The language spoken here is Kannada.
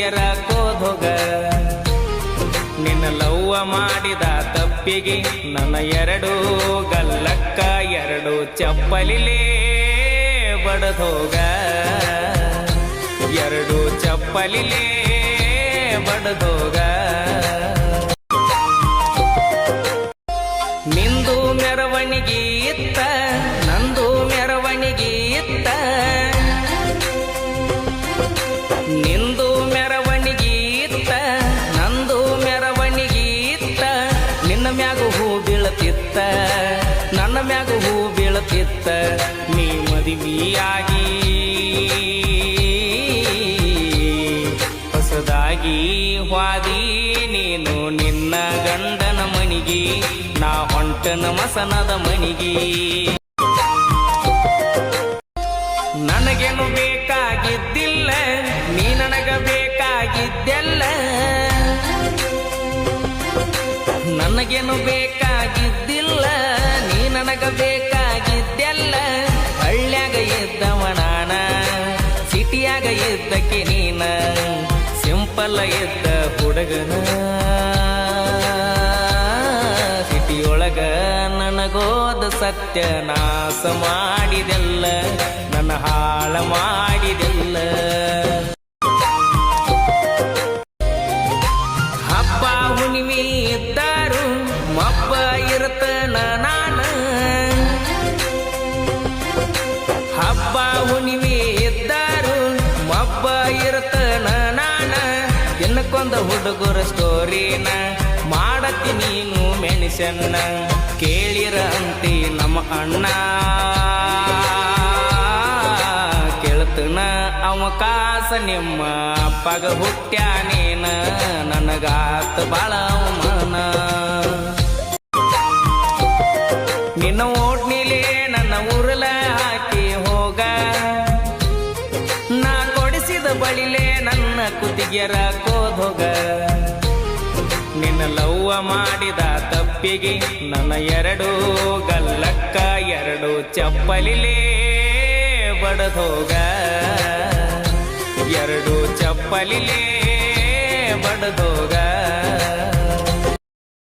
ಕುತ್ತಿಗೆರ ಕೋದೋಗ ನಿನ್ನ ಲವ್ವ ಮಾಡಿದ ತಪ್ಪಿಗೆ ನನ್ನ ಎರಡು ಗಲ್ಲಕ್ಕ ಎರಡು ಚಪ್ಪಲಿಲೇ ಬಡದೋಗ ಎರಡು ಚಪ್ಪಲಿಲೇ ಬಡದೋಗ ನಿಂದು ಮೆರವಣಿಗೆ ಇತ್ತ ನಂದು ಮೆರವಣಿಗೆ ಇತ್ತ ನಿಂದು ಮೆರವಣಿಗೆ ಇತ್ತ ನಂದು ಮೆರವಣಿಗೆ ಇತ್ತ ನಿನ್ನ ಮ್ಯಾಗ ಹೂ ಬೀಳತಿತ್ತ ನನ್ನ ಮ್ಯಾಗ ಹೂ ಬೀಳತಿತ್ತ ನೀ ಮದುವೆಯಾಗಿ ಹೊಸದಾಗಿ ವಾದಿ ನೀನು ನಿನ್ನ ಗಂಡನ ಮನಿಗೆ ನಾ ಹೊಂಟನ ಮಸನದ ಮನಿಗೆ ನನಗೇನು ಬೇಕಾಗಿದ್ದಿಲ್ಲ ನೀ ನನಗ ಬೇಕಾಗಿದ್ದೆಲ್ಲ ನನಗೇನು ಬೇಕಾಗಿದ್ದಿಲ್ಲ ನೀ ನನಗ ಬೇಕಾಗಿದ್ದೆಲ್ಲ ಹಳ್ಳ್ಯಾಗ ಇದ್ದವ ನಾನ ಸಿಟಿಯಾಗ ಇದ್ದಕ್ಕೆ ನೀನ ಸಿಂಪಲ್ ಇದ್ದ ಹುಡುಗನ ಸಿಟಿಯೊಳಗ ನನಗೋದ ಸತ್ಯ ನಾಶ ಮಾಡಿದೆಲ್ಲ ನನ್ನ ಹಾಳ ಮಾಡಿದೆಲ್ಲ ಹಬ್ಬ ಹುಣ್ಣಿಮೆ ಇದ್ದಾರು ಮಬ್ಬ ಇರ್ತನ ನಾನು ಹಬ್ಬ ಹುಣ್ಣಿಮೆ ಇದ್ದಾರು ಮಬ್ಬ ಇರ್ತನ ನಾನ ದಿನಕ್ಕೊಂದ ಹುಡುಗರ ಸ್ಟೋರಿನ ಮಾಡತ್ತಿ ನೀನು ಮೆಣಸನ್ನ ಕೇಳಿರ ಅಂತಿ ನಮ್ಮ ಅಣ್ಣ ಕೇಳ್ತನ ಅವಕಾಶ ನಿಮ್ಮ ಅಪ್ಪಗ ಹುಟ್ಟ್ಯಾನೇನ ನನಗಾತ ಬಾಳ ಅವಮಾನ ನಿನ್ನ ಓಟ್ನಿಲೇ ನನ್ನ ಉರುಳ ಹಾಕಿ ಹೋಗ ನಾ ಕೊಡಿಸಿದ ಬಳಿಲೇ ನನ್ನ ಕುತ್ತಿಗೆರ ಕೋದೋಗ ನಿನ್ನ ಲವ್ವ ಮಾಡಿದ ತಪ್ಪಿಗೆ ನನ್ನ ಎರಡು ಗಲ್ಲಕ್ಕ ಎರಡು ಚಪ್ಪಲಿಲೇ ಬಡದೋಗ ಎರಡು ಚಪ್ಪಲಿಲೇ ಬಡದೋಗ